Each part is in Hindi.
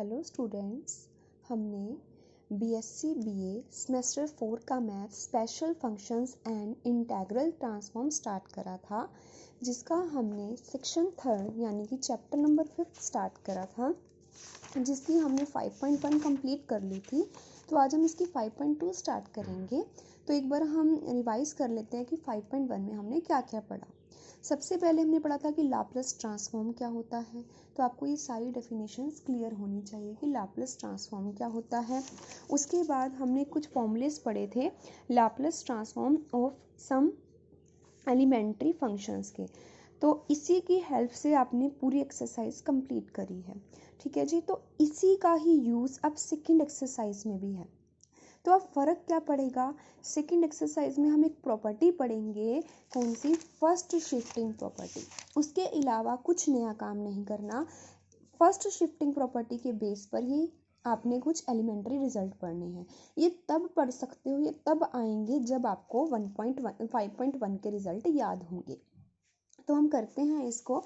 हेलो स्टूडेंट्स, हमने बीएससी बीए सेमेस्टर 4 का math special functions and integral transform start करा था, जिसका हमने सेक्शन 3 यानी कि चैप्टर नंबर 5 स्टार्ट करा था, जिसकी हमने 5.1 कंप्लीट कर ली थी। तो आज हम इसकी 5.2 स्टार्ट करेंगे। तो एक बार हम रिवाइज कर लेते हैं कि 5.1 में हमने क्या क्या पढ़ा। सबसे पहले हमने पढ़ा था कि लाप्लास ट्रांसफॉर्म क्या होता है। तो आपको ये सारी डेफिनेशंस क्लियर होनी चाहिए कि लाप्लास ट्रांसफॉर्म क्या होता है। उसके बाद हमने कुछ फॉर्मूलेस पढ़े थे Laplace transform of some elementary functions के। तो इसी की हेल्प से आपने पूरी एक्सरसाइज कंप्लीट करी है। ठीक है जी। तो इसी का ही यूज़ अब सेकेंड एक्सरसाइज में भी है। तो अब फ़र्क क्या पड़ेगा, सेकंड एक्सरसाइज में हम एक प्रॉपर्टी पढ़ेंगे, कौन सी, फर्स्ट शिफ्टिंग प्रॉपर्टी। उसके अलावा कुछ नया काम नहीं करना। फर्स्ट शिफ्टिंग प्रॉपर्टी के बेस पर ही आपने कुछ एलिमेंट्री रिजल्ट पढ़ने हैं। ये तब पढ़ सकते हो, ये तब आएंगे जब आपको 5.1 के रिजल्ट याद होंगे। तो हम करते हैं इसको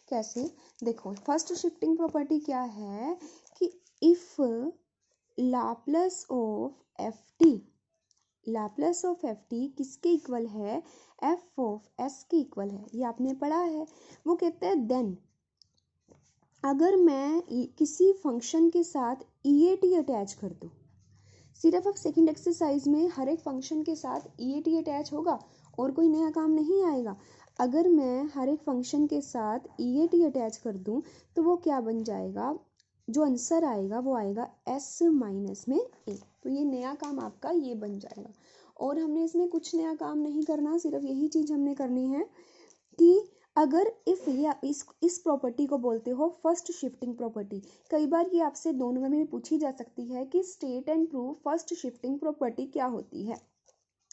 कैसे, देखो फर्स्ट शिफ्टिंग प्रॉपर्टी क्या है कि if Laplace of f T, Laplace of f t किसके इक्वल है, एफ ऑफ एस के इक्वल है। ये आपने पढ़ा है। वो कहते हैं देन अगर मैं किसी फंक्शन के साथ ई ए टी अटैच कर दूँ, सिर्फ अब सेकंड एक्सरसाइज में हर एक फंक्शन के साथ ई ए टी अटैच होगा और कोई नया काम नहीं आएगा। अगर मैं हर एक फंक्शन के साथ ई ए टी अटैच कर दूँ तो वो क्या बन जाएगा, जो आंसर आएगा वो आएगा एस माइनस में ए। तो ये नया काम आपका ये बन जाएगा। और हमने इसमें कुछ नया काम नहीं करना, सिर्फ यही चीज़ हमने करनी है कि अगर इफ़ या इस प्रॉपर्टी को बोलते हो फर्स्ट शिफ्टिंग प्रॉपर्टी। कई बार ये आपसे 2 नंबर में पूछी जा सकती है कि state and prove first shifting property क्या होती है।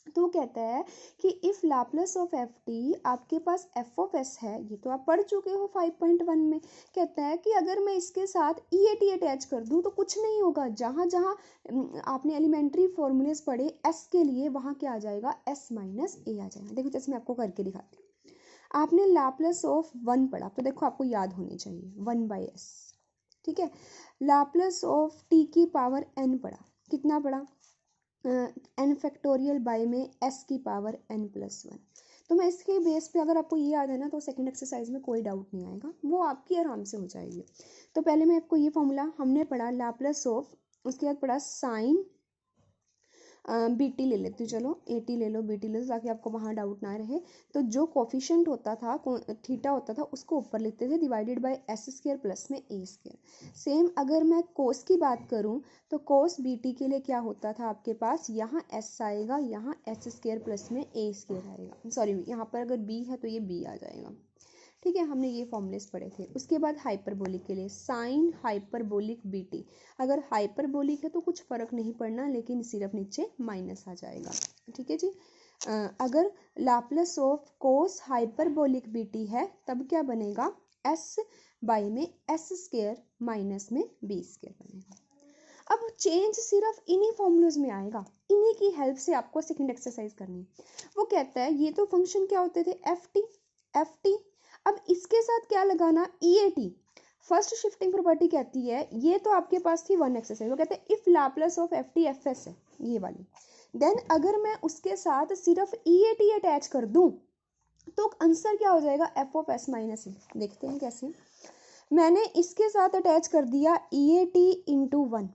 तो वो कहता है कि if Laplace of f T, आपके पास एफ ऑफ एस है, ये तो आप पढ़ चुके हो 5.1 में। कहता है कि अगर मैं इसके साथ ई ए टी अटैच कर दूँ तो कुछ नहीं होगा। जहाँ जहाँ आपने एलिमेंट्री फॉर्मूलेस पढ़े एस के लिए, वहाँ क्या आ जाएगा, एस माइनस ए आ जाएगा। देखो जैसे मैं आपको करके दिखाती हूँ। आपने लाप्लास ऑफ 1 पढ़ा, तो देखो आपको याद होनी चाहिए 1/s। ठीक है। लाप्लास ऑफ टी की पावर n पढ़ा, कितना पढ़ा, n फैक्टोरियल बाय में s की पावर n+1। तो मैं इसके बेस पे, अगर आपको ये याद है ना, तो सेकंड एक्सरसाइज में कोई डाउट नहीं आएगा, वो आपकी आराम से हो जाएगी। तो पहले मैं आपको ये फॉर्मूला हमने पढ़ा लाप्लास ऑफ, उसके बाद पढ़ा साइन बी टी ले लेती हूँ, चलो ए टी ले लो, बी टी ले लो, ताकि आपको वहाँ डाउट ना रहे। तो जो कोफिशिएंट होता था, थीटा होता था, उसको ऊपर लिखते थे divided by S square plus में ए स्क्वायर। सेम अगर मैं कोस की बात करूँ तो कोस बी टी के लिए क्या होता था आपके पास, यहाँ एस आएगा, यहाँ एस स्क्वायर प्लस में ए स्क्वायर आएगा। सॉरी, यहाँ पर अगर बी है तो ये बी आ जाएगा। ठीक है, हमने ये फॉर्मूलेस पढ़े थे। उसके बाद हाइपरबोलिक के लिए साइन हाइपरबोलिक बी टी। अगर हाइपरबोलिक है तो कुछ फ़र्क नहीं पड़ना, लेकिन सिर्फ नीचे माइनस आ जाएगा। ठीक है जी। अगर Laplace of cos hyperbolic B T है तब क्या बनेगा, एस बाई में एस स्क्वायर माइनस में बी स्क्वायर बनेगा। अब चेंज सिर्फ इन्हीं फॉर्मूलेज में आएगा, इन्हीं की हेल्प से आपको सेकंड एक्सरसाइज करनी है। वो कहता है ये तो फंक्शन क्या होते थे, एफ टी, एफ टी। अब इसके साथ क्या लगाना, e a t. First shifting property कहती है, ये तो आपके पास थी 1 एक्सरसाइज, वो कहते हैं if Laplace of f t f S है ये वाली, देन अगर मैं उसके साथ सिर्फ ई ए टी अटैच कर दूं तो आंसर क्या हो जाएगा, एफ ऑफ एस माइनस ए। देखते हैं कैसे। मैंने इसके साथ अटैच कर दिया ई ए टी इंटू 1।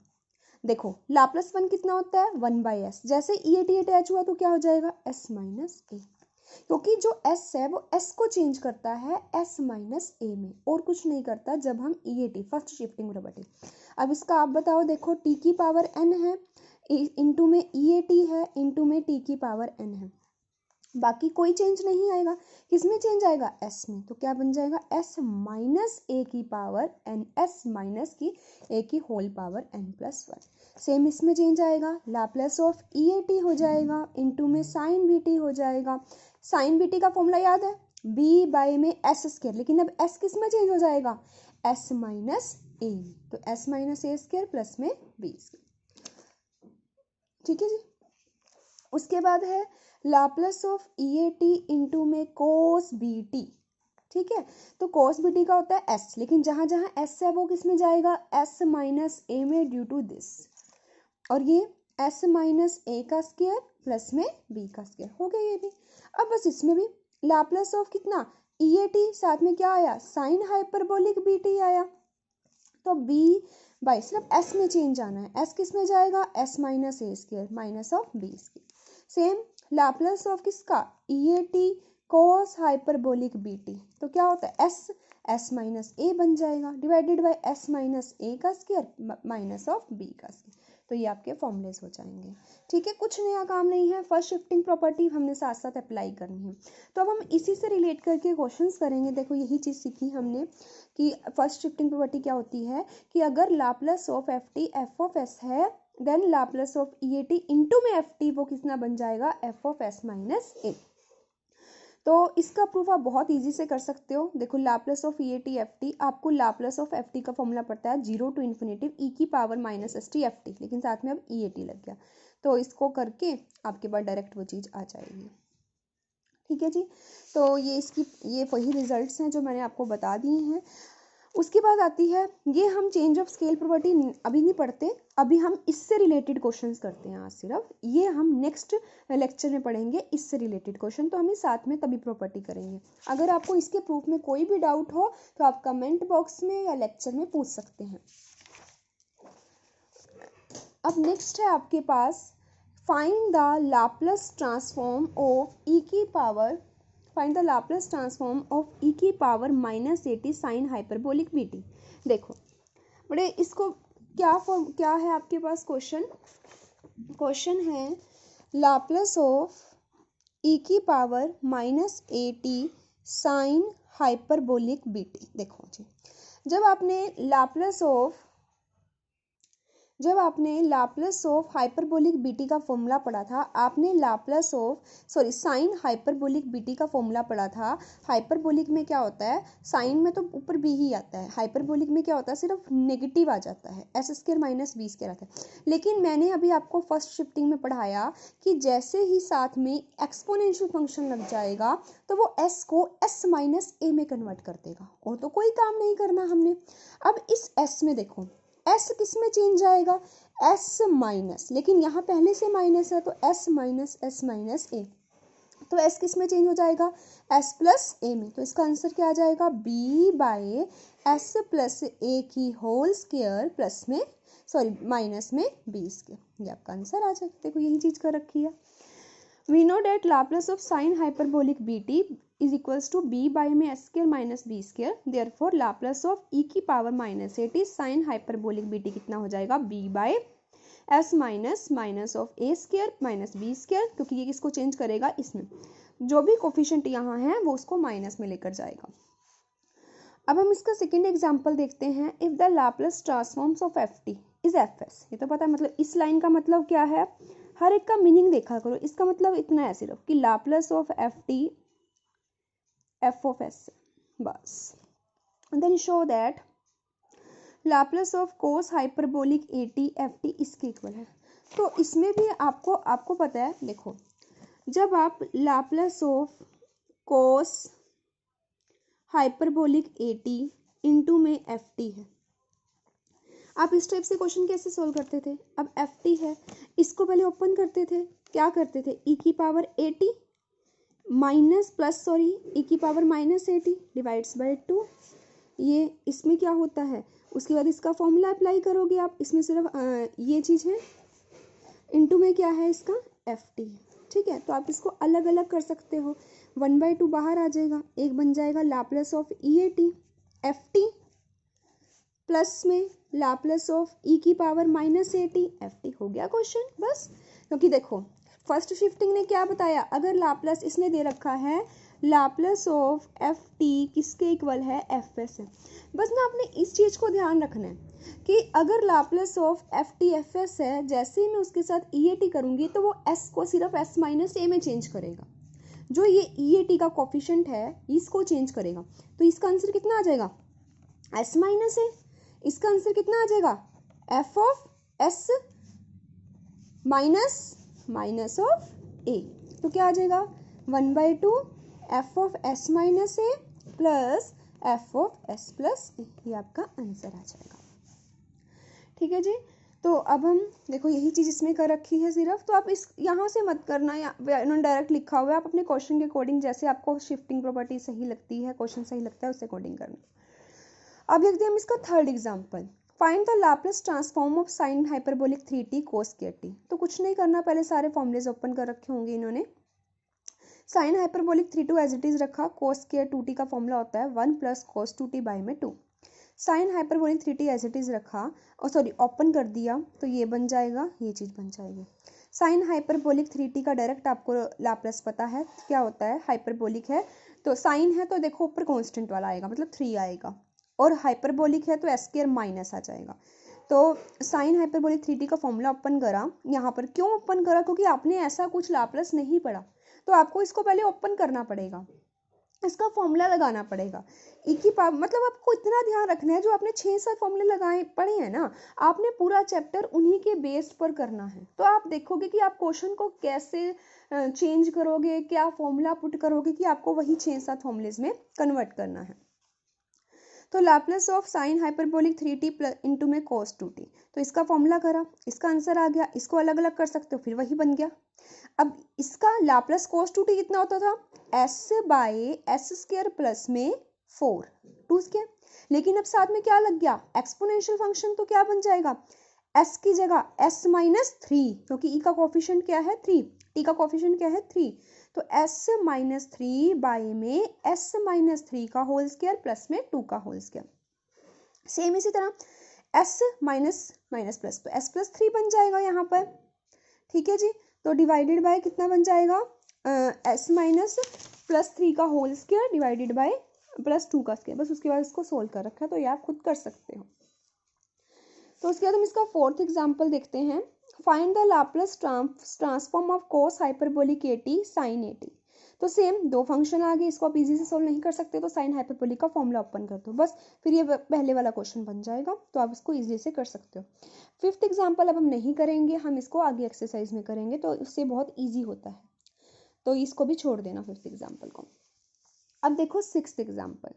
देखो लाप्लास 1 कितना होता है, 1/s। जैसे ई ए टी अटैच हुआ तो क्या हो जाएगा, s माइनस ए, क्योंकि जो s है वो s को चेंज करता है s माइनस ए में, और कुछ नहीं करता जब हम e a t, first shifting property. अब इसका आप बताओ, देखो t की पावर n है, इंटू में ई ए टी है, इंटू में t की पावर n है, बाकी कोई चेंज नहीं आएगा। किसमें चेंज आएगा, s में। तो क्या बन जाएगा, s माइनस ए की पावर n, s माइनस की ए की होल पावर n+1। सेम इसमें चेंज आएगा, Laplace of E a T हो जाएगा, इंटू में साइन बी टी हो जाएगा। साइन बी टी का फॉर्मूला याद है, b बाय में एस स्क्वायर, लेकिन अब s किस में चेंज हो जाएगा, s माइनस ए में। तो s माइनस ए स्क्वायर प्लस में बी स्क्वायर। ठीक है जी। उसके बाद है Laplace of E a T into में कोस बी टी। ठीक है। तो cos BT का होता है s, लेकिन जहाँ जहाँ s है वो किस में जाएगा, s माइनस a में ड्यू टू दिस, और ये s माइनस a का स्क्वायर प्लस में b का स्क्वायर हो गया ये भी। अब बस इसमें भी लाप्लास ऑफ कितना EAT, साथ में क्या आया साइन हाइपरबोलिक BT आया, तो b बाई सिर्फ s में चेंज आना है, s किस में जाएगा, s minus a square minus of b square. Same Laplace of किसका EAT cos हाइपरबोलिक BT, तो क्या होता है s माइनस a बन जाएगा divided by s minus a का स्क्वायर माइनस ऑफ b का स्क्वायर। तो ये आपके फॉर्मूलेस हो जाएंगे। ठीक है, कुछ नया काम नहीं है, फर्स्ट शिफ्टिंग प्रॉपर्टी हमने साथ साथ अप्लाई करनी है। तो अब हम इसी से रिलेट करके क्वेश्चंस करेंगे। देखो यही चीज़ सीखी हमने कि फर्स्ट शिफ्टिंग प्रॉपर्टी क्या होती है कि अगर Laplace of ft f of s है, then Laplace of EAT into में ft वो कितना बन जाएगा f of s minus a। तो इसका प्रूफ आप बहुत इजी से कर सकते हो। देखो लाप्लास ऑफ EAT ft, आपको लाप्लास ऑफ ft का फॉर्मूला पड़ता है 0 टू इन्फिनेटिव e की पावर माइनस st ft, लेकिन साथ में अब EAT लग गया, तो इसको करके आपके पास डायरेक्ट वो चीज़ आ जाएगी। ठीक है जी, तो ये वही रिजल्ट्स हैं जो मैंने आपको बता दिए हैं। उसके बाद आती है, ये हम चेंज ऑफ स्केल प्रॉपर्टी अभी नहीं पढ़ते, अभी हम इससे रिलेटेड क्वेश्चंस करते हैं आज सिर्फ, ये हम नेक्स्ट लेक्चर में पढ़ेंगे इससे रिलेटेड क्वेश्चन, तो हम साथ में तभी प्रॉपर्टी करेंगे। अगर आपको इसके प्रूफ में कोई भी डाउट हो तो आप कमेंट बॉक्स में या लेक्चर में पूछ सकते हैं। अब नेक्स्ट है आपके पास find the Laplace transform of e की power, find the Laplace transform of e की power minus AT sine hyperbolic BT। देखो बड़े इसको क्या है आपके पास क्वेश्चन है लाप्लास ऑफ e की power minus AT sine hyperbolic BT। देखो जी, जब आपने लाप्लास ऑफ हाइपरबोलिक BT का फॉर्मूला पढ़ा था, आपने साइन हाइपरबोलिक BT का फॉर्मूला पढ़ा था। हाइपरबोलिक में क्या होता है, साइन में तो ऊपर b ही आता है, हाइपरबोलिक में क्या होता है सिर्फ नेगेटिव आ जाता है, s square minus b square आता है। लेकिन मैंने अभी आपको फर्स्ट शिफ्टिंग में पढ़ाया कि जैसे ही साथ में एक्सपोनेंशियल फंक्शन लग जाएगा तो वो s को s माइनस a में कन्वर्ट कर देगा, और तो कोई काम नहीं करना हमने। अब इस s में देखो s किस में चेंज आएगा, s माइनस, लेकिन यहाँ पहले से माइनस है तो s माइनस a, तो s किस में चेंज हो जाएगा, s प्लस a में, तो इसका आंसर क्या आ जाएगा b by s plus a की होल स्क्वायर प्लस में माइनस में b स्क्वायर, ये आपका आंसर आ जाएगा। देखो यही चीज़ कर रखी है। We know that Laplace of sin hyperbolic BT is equals to b by में s square minus b square, therefore Laplace of e की power minus AT sin hyperbolic BT कितना हो जाएगा, b by s minus of a square minus b square, क्योंकि ये किसको चेंज करेगा, इसमें जो भी कोफिशिएंट यहाँ है वो उसको माइनस में लेकर जाएगा। अब हम इसका सेकेंड एग्जाम्पल देखते हैं। If the Laplace transforms of ft is fs, ये तो पता है, मतलब इस लाइन का मतलब क्या है, हर एक का मीनिंग देखा करो। इसका मतलब इतना है सिर्फ कि Laplace of ft f of s, बस। Then show that Laplace of cos hyperbolic AT ft इसके इक्वल है। तो इसमें भी आपको पता है, देखो जब आप Laplace of cos hyperbolic AT into में ft है, आप इस टाइप से क्वेश्चन कैसे सोल्व करते थे। अब ft है, इसको पहले ओपन करते थे, क्या करते थे, e की पावर AT e की power minus AT divides bye 2, ये इसमें क्या होता है, उसके बाद इसका फॉर्मूला अप्लाई करोगे आप, इसमें सिर्फ ये चीज़ है, इनटू में क्या है इसका ft है। ठीक है, तो आप इसको अलग अलग कर सकते हो, 1/2 बाहर आ जाएगा, एक बन जाएगा Laplace of EAT ft plus में लाप्लास ऑफ e की पावर माइनस AT ft, हो गया क्वेश्चन बस। क्योंकि देखो फर्स्ट शिफ्टिंग ने क्या बताया, अगर लाप्लास इसने दे रखा है लाप्लास ऑफ ft किसके इक्वल है, fs है, बस ना आपने इस चीज़ को ध्यान रखना है कि अगर लाप्लास ऑफ ft fs है, जैसे ही मैं उसके साथ EAT करूँगी तो वो s को सिर्फ s माइनस a में चेंज करेगा, जो ये EAT का कोफिशिएंट है इसको चेंज करेगा, तो इसका आंसर कितना आ जाएगा, s माइनस a। इसका आंसर कितना आ जाएगा, f of s minus of a, तो क्या आ जाएगा 1/2 f of s minus a plus f of s plus a, ये आपका आंसर आ जाएगा। ठीक है जी। तो अब हम देखो यही चीज़ इसमें कर रखी है सिर्फ, तो आप इस यहाँ से मत करना, या इन्होंने डायरेक्ट लिखा हुआ है, आप अपने क्वेश्चन के अकॉर्डिंग जैसे आपको शिफ्टिंग प्रॉपर्टी सही लगती है, क्वेश्चन सही लगता है, उससे अकॉर्डिंग करना। अब देखते हैं हम इसका third example, find the Laplace transform of sine hyperbolic 3t cos square t। तो कुछ नहीं करना, पहले सारे फॉर्मूलेज ओपन कर रखे होंगे इन्होंने। Sine hyperbolic 3 as it is रखा, cos square 2t का फॉर्मूला होता है 1 प्लस cos 2t बाई में 2। Sine hyperbolic 3t as it is रखा, और सॉरी ओपन कर दिया, तो ये बन जाएगा, ये चीज़ बन जाएगी। साइन हाइपरबोलिक 3t का डायरेक्ट आपको लाप्लास पता है क्या होता है, हाइपरबोलिक है तो साइन है तो देखो ऊपर कांस्टेंट वाला आएगा, मतलब 3 आएगा, और हाइपरबोलिक है तो एस स्क्वायर माइनस आ जाएगा। तो साइन हाइपरबोलिक 3t का फॉर्मूला ओपन करा यहाँ पर, क्यों ओपन करा, क्योंकि आपने ऐसा कुछ लाप्लास नहीं पढ़ा, तो आपको इसको पहले ओपन करना पड़ेगा, इसका फॉर्मूला लगाना पड़ेगा। एक ही मतलब आपको इतना ध्यान रखना है, जो आपने 6-7 फॉर्मूले लगाए पढ़े हैं ना, आपने पूरा चैप्टर उन्हीं के बेस पर करना है। तो आप देखोगे कि आप क्वेश्चन को कैसे चेंज करोगे, क्या फॉर्मूला पुट करोगे, कि आपको वही 6-7 फॉर्मूलेज में कन्वर्ट करना है। तो Laplace of sine hyperbolic 3t into में cos 2t, तो इसका फॉर्मूला करा, इसका आंसर आ गया, इसको अलग अलग कर सकते हो, फिर वही बन गया। अब इसका लाप्लास cos 2t कितना होता था, s by S square plus में 4 2 स्क्वायर, लेकिन अब साथ में क्या लग गया, एक्सपोनेंशियल फंक्शन, तो क्या बन जाएगा, s की जगह s माइनस 3, क्योंकि e का कोफिशिएंट क्या है 3, t का कोफिशिएंट क्या है 3, तो s माइनस 3 बाय में s माइनस 3 का होल स्क्वायर प्लस में 2 का होल स्क्वायर। सेम इसी तरह s माइनस माइनस प्लस, तो s प्लस 3 बन जाएगा यहाँ पर। ठीक है जी, तो डिवाइडेड बाय कितना बन जाएगा, s माइनस प्लस 3 का whole square divided by plus 2 का स्क्वायर, बस उसके बाद इसको सोल्व कर रखा है, तो ये आप खुद कर सकते हो। तो उसके बाद हम इसका फोर्थ एग्जाम्पल देखते हैं, find the Laplace transform of cos hyperbolic at sine at। तो सेम दो फंक्शन आ गए, इसको आप इजी से सोल्व नहीं कर सकते, तो साइन हाइपरबोलिक का फॉर्मूला ओपन कर दो बस, फिर ये पहले वाला क्वेश्चन बन जाएगा, तो आप इसको इजी से कर सकते हो। फिफ्थ एग्जाम्पल अब हम नहीं करेंगे, हम इसको आगे एक्सरसाइज में करेंगे, तो इससे बहुत ईजी होता है, तो इसको भी छोड़ देना फिफ्थ एग्जाम्पल को। अब देखो sixth example,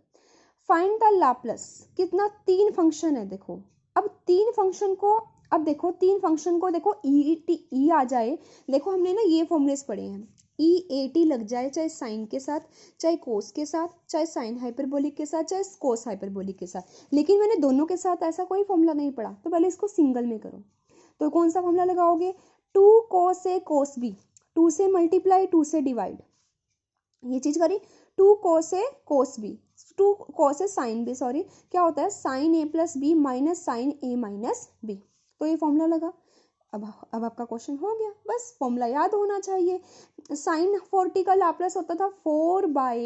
find the Laplace, कितना 3 फंक्शन है देखो, अब 3 फंक्शन को, अब देखो 3 फंक्शन को देखो ई आ जाए, देखो हमने ना ये फॉर्मूलेस पढ़े हैं, ई ए टी लग जाए, चाहे साइन के साथ, चाहे कोस के साथ, चाहे साइन हाइपरबोलिक के साथ, चाहे कोस हाइपरबोलिक के साथ, लेकिन मैंने दोनों के साथ ऐसा कोई फॉर्मूला नहीं पढ़ा, तो पहले इसको सिंगल में करो। तो कौन सा फॉर्मूला लगाओगे, 2 cos a cos b, 2 से मल्टीप्लाई 2 से डिवाइड, ये चीज करी, 2 cos a cos b, 2 cos a sin b, sorry क्या होता है sin a plus B minus sine A minus B, तो ये फॉर्मूला लगा। अब आपका क्वेश्चन हो गया, बस फॉर्मूला याद होना चाहिए। साइन 40 का लाप्लास होता था 4 बाय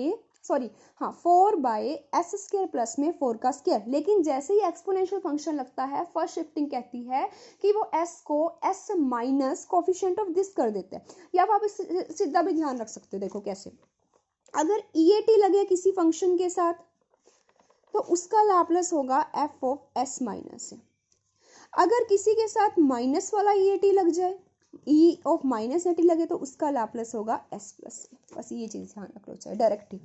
एस स्क्वायर प्लस में 4 का स्क्वायर, लेकिन जैसे ही एक्सपोनेंशियल फंक्शन लगता है, फर्स्ट शिफ्टिंग कहती है कि वो s को s minus coefficient of this कर देते हैं, या आप सीधा भी ध्यान रख सकते हो, देखो कैसे, अगर EAT लगे किसी फंक्शन के साथ, तो उसका लाप्लास होगा f ऑफ s माइनस है। अगर किसी के साथ माइनस वाला EAT लग जाए, e ऑफ माइनस एटी लगे, तो उसका लाप्लास होगा s प्लस, बस ये चीज़ ध्यान रख लो, चाहे डायरेक्ट ही,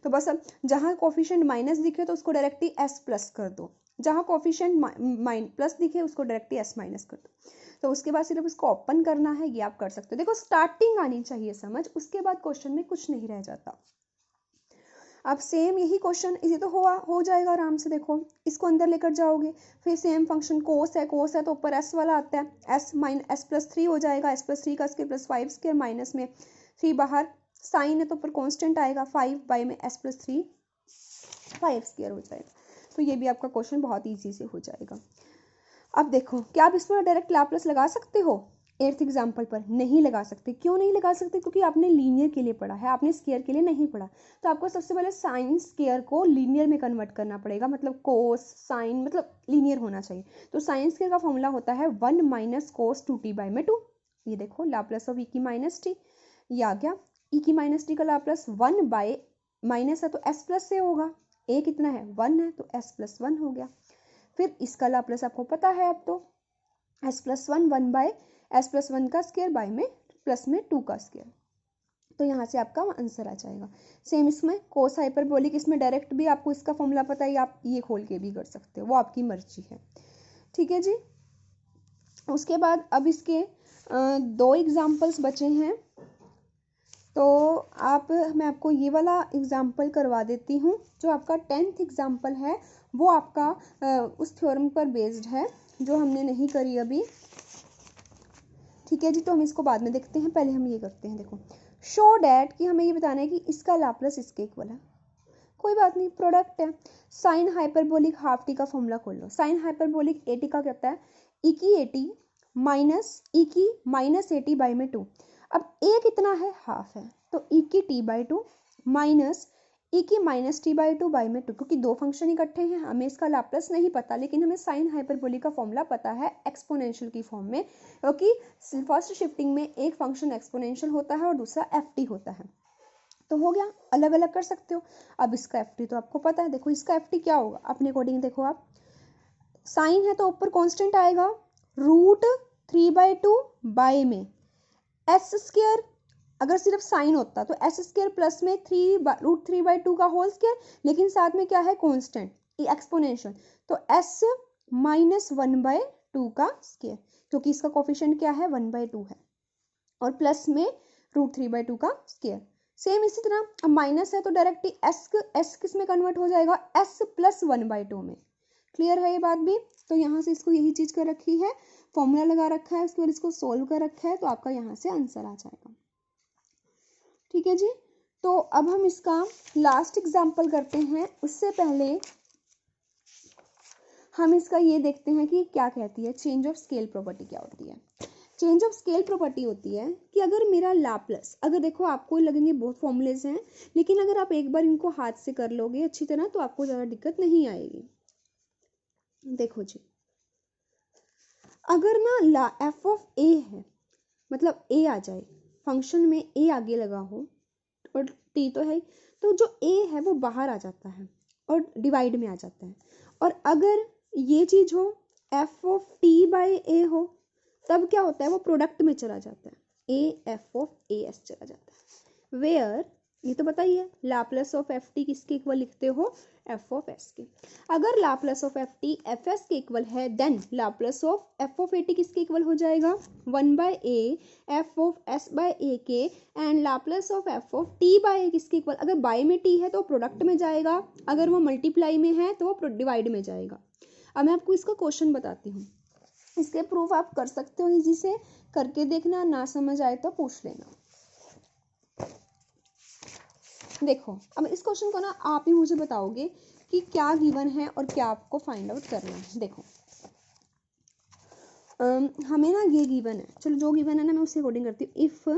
तो बस अब जहाँ कोफिशिएंट माइनस दिखे तो उसको डायरेक्ट ही s प्लस कर दो, जहाँ कोफिशिएंट प्लस दिखे उसको डायरेक्ट ही s माइनस कर दो, तो उसके बाद सिर्फ इसको ओपन करना है, ये आप कर सकते हो। देखो स्टार्टिंग आनी चाहिए समझ, उसके बाद क्वेश्चन में कुछ नहीं रह जाता। अब सेम यही क्वेश्चन, ये तो हो जाएगा आराम से, देखो इसको अंदर लेकर जाओगे, फिर सेम फंक्शन कोस है तो ऊपर s वाला आता है, s प्लस 3 हो जाएगा, s प्लस 3 का स्क्वायर प्लस 5 स्क्वायर माइनस में 3 बाहर, साइन है तो ऊपर कांस्टेंट आएगा 5 बाय में s प्लस 3 5 स्क्वायर हो जाएगा, तो ये भी आपका क्वेश्चन बहुत ईजी से हो जाएगा। अब देखो क्या आप इस पर डायरेक्ट लाप्लास लगा सकते हो, 8th एग्जाम्पल पर नहीं लगा सकते, क्यों नहीं लगा सकते, क्योंकि आपने लीनियर के लिए पढ़ा है, आपने स्क्वायर के लिए नहीं पढ़ा, तो आपको सबसे पहले साइन स्क्वायर को लीनियर में कन्वर्ट करना पड़ेगा, मतलब कोस साइन मतलब लीनियर होना चाहिए, तो साइन स्क्वायर का फॉर्मूला होता है 1 माइनस कोस 2t बाई में 2, ये देखो लाप्लास ऑफ ई की माइनस टी, ये आ गया, ई की माइनस टी का लाप्लास 1 बाय माइनस है तो एस प्लस से होगा, ए कितना है 1 है तो एस प्लस 1 हो गया, फिर इसका लाप्लास आपको पता है, अब तो s plus 1 1 by s plus 1 का स्क्वायर बाय में प्लस में 2 का स्क्वायर, तो यहाँ से आपका आंसर आ जाएगा। सेम इसमें कोस हाइपरबोलिक, इसमें डायरेक्ट भी आपको इसका फॉर्मूला पता है, आप ये खोल के भी कर सकते हो, वो आपकी मर्जी है। ठीक है जी। उसके बाद अब इसके 2 एग्जाम्पल्स बचे हैं, तो मैं आपको ये वाला एग्जाम्पल करवा देती हूँ। जो आपका 10th एग्जाम्पल है वो आपका उस थ्योरम पर बेस्ड है जो हमने नहीं करी अभी। ठीक है जी, तो हम इसको बाद में देखते हैं, पहले हम ये करते हैं। देखो, शो डैट कि हमें ये बताना है कि इसका लाप्लास इसके इक्वल है। कोई बात नहीं, प्रोडक्ट है। साइन हाइपरबोलिक हाफ टी का फॉर्मूला खोल लो। साइन हाइपरबोलिक ए टी का कहता है ई की ए टी माइनस ई की माइनस ए टी बाई में 2। अब ए कितना है, हाफ है, तो ई की टी बाई 2 माइनस ई की माइनस टी बाई 2 बाई में 2। क्योंकि दो फंक्शन इकट्ठे हैं, हमें इसका लाप्लास नहीं पता, लेकिन हमें साइन हाइपरबोलिक का फॉर्मूला पता है एक्सपोनेंशियल की फॉर्म में, क्योंकि फर्स्ट शिफ्टिंग में एक फंक्शन एक्सपोनेंशियल होता है और दूसरा एफ टी होता है। तो हो गया, अलग अलग कर सकते हो। अब इसका एफ टी तो आपको पता है। देखो इसका एफ टी क्या होगा अपने अकॉर्डिंग, देखो आप, साइन है तो ऊपर कांस्टेंट आएगा √3/2 बाय में एस स्क्वायर। अगर सिर्फ साइन होता तो एस स्क्वायर प्लस में √3/2 का होल स्क्वायर, लेकिन साथ में क्या है, कांस्टेंट एक्सपोनेंशियल, तो एस -1/2 का स्क्वायर, क्योंकि इसका कोफिशिएंट क्या है, 1/2 है, और प्लस में √3/2 का स्क्वायर। सेम इसी तरह अब माइनस है तो डायरेक्ट एस किस में कन्वर्ट हो जाएगा, एस +1/2 में। क्लियर है ये बात भी। तो यहाँ से इसको यही चीज कर रखी है, फॉर्मूला लगा रखा है, उसके बाद इसको सोल्व कर रखा है, तो आपका यहाँ से आंसर आ जाएगा। ठीक है जी। तो अब हम इसका लास्ट एग्जाम्पल करते हैं, उससे पहले हम इसका ये देखते हैं कि क्या कहती है चेंज ऑफ स्केल प्रॉपर्टी क्या होती है। चेंज ऑफ स्केल प्रॉपर्टी होती है कि अगर मेरा लाप्लास, अगर देखो आपको लगेंगे बहुत फॉर्मूलेज हैं, लेकिन अगर आप एक बार इनको हाथ से कर लोगे अच्छी तरह तो आपको ज़्यादा दिक्कत नहीं आएगी। देखो जी, अगर ना एफ ऑफ ए है, मतलब ए आ जाए फंक्शन में, ए आगे लगा हो और टी तो है, तो जो ए है वो बाहर आ जाता है और डिवाइड में आ जाता है। और अगर ये चीज हो एफ ऑफ टी बाई ए हो, तब क्या होता है, वो प्रोडक्ट में चला जाता है, a f of a s चला जाता है। वेयर, ये तो बताइए, लाप्लास ऑफ एफ टी किसके इक्वल लिखते हो, एफ ऑफ एस के। अगर Laplace of f t f s के इक्वल है, then Laplace of f of a t किसके इक्वल हो जाएगा, 1/a f of s by a के, and Laplace of f of t by a किसके इक्वल, अगर बाय में टी है तो प्रोडक्ट में जाएगा, अगर वो मल्टीप्लाई में है तो वो डिवाइड में जाएगा। अब मैं आपको इसका क्वेश्चन बताती हूँ, इसके प्रूफ आप कर सकते हो इजी से, करके देखना, ना समझ आए तो पूछ लेना। देखो अब इस क्वेश्चन को ना आप ही मुझे बताओगे कि क्या गिवन है और क्या आपको फाइंड आउट करना है। देखो हमें ना ये गिवन है, चलो जो गिवन है ना मैं उससे अकॉर्डिंग करती हूँ। इफ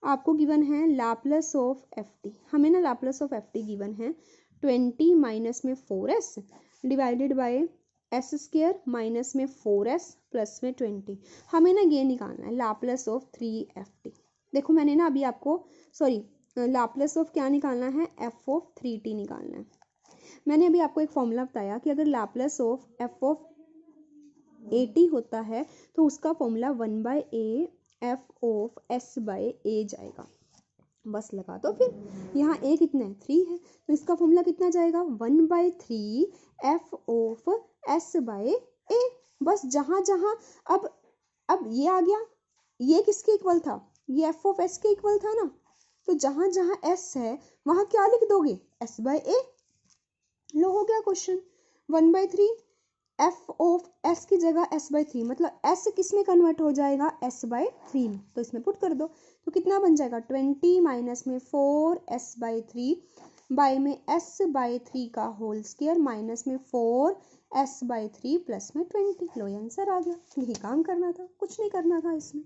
आपको गिवन है लाप्लास ऑफ एफ टी, हमें ना Laplace of f T given है 20 माइनस में 4s divided by S square minus में 4s प्लस में 20। हमें ना ये निकालना है लाप्लास ऑफ 3ft। देखो मैंने ना अभी आपको लाप्लास ऑफ क्या निकालना है, एफ ऑफ 3t निकालना है। मैंने अभी आपको एक फॉर्मूला बताया कि अगर Laplace of f of a t होता है तो उसका formula 1/a f of s by a जाएगा। बस लगा दो, फिर यहाँ ए कितना है, 3 है, तो इसका फॉर्मूला कितना जाएगा, 1/3 एफ ऑफ एस बाय ए। बस जहाँ जहाँ अब ये आ गया, ये किसके इक्वल था, ये एफ ऑफ एस के इक्वल था ना, तो जहाँ जहाँ एस है वहाँ क्या लिख दोगे, एस बाय ए। लो हो गया क्वेश्चन। 1/3 एफ ऑफ एस की जगह एस बाय 3, मतलब एस किस में कन्वर्ट हो जाएगा, एस बाय 3 में, तो इसमें पुट कर दो, तो कितना बन जाएगा 20 माइनस में 4 एस बाय 3 बाय में एस बाय 3 का होल स्क्वायर माइनस में 4 एस बाय 3 प्लस में 20। लो आंसर आ गया। यही काम करना था, कुछ नहीं करना था इसमें।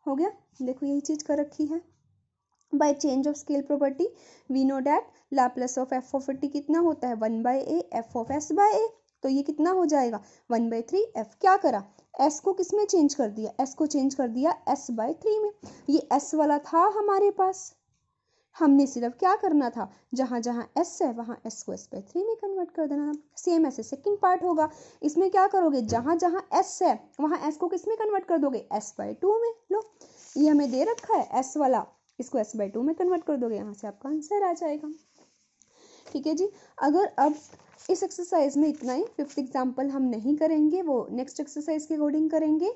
हो गया, देखो यही चीज कर रखी है। By change of scale property we know that Laplace of f of t कितना होता है, 1/a f of s by a, तो ये कितना हो जाएगा 1/3 एफ। क्या करा, एस को किस में चेंज कर दिया, एस को चेंज कर दिया एस बाय 3 में। ये एस वाला था हमारे पास, हमने सिर्फ क्या करना था, जहां जहां एस है वहां एस को एस बाय 3 में कन्वर्ट कर देना था। सेम ऐसे सेकंड पार्ट होगा, इसमें क्या करोगे, जहां जहां एस है वहां एस को किस में कन्वर्ट कर दोगे, एस बाय 2 में। लो ये हमें दे रखा है एस वाला इसको s/2 में कन्वर्ट कर दोगे, यहाँ से आपका आंसर आ जाएगा। ठीक है जी। अगर अब इस एक्सरसाइज में इतना ही, फिफ्थ एग्जाम्पल हम नहीं करेंगे, वो नेक्स्ट एक्सरसाइज के अकॉर्डिंग करेंगे।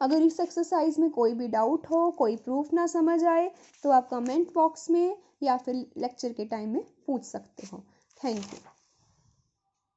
अगर इस एक्सरसाइज में कोई भी डाउट हो, कोई प्रूफ ना समझ आए, तो आप कमेंट बॉक्स में या फिर लेक्चर के टाइम में पूछ सकते हो। Thank you.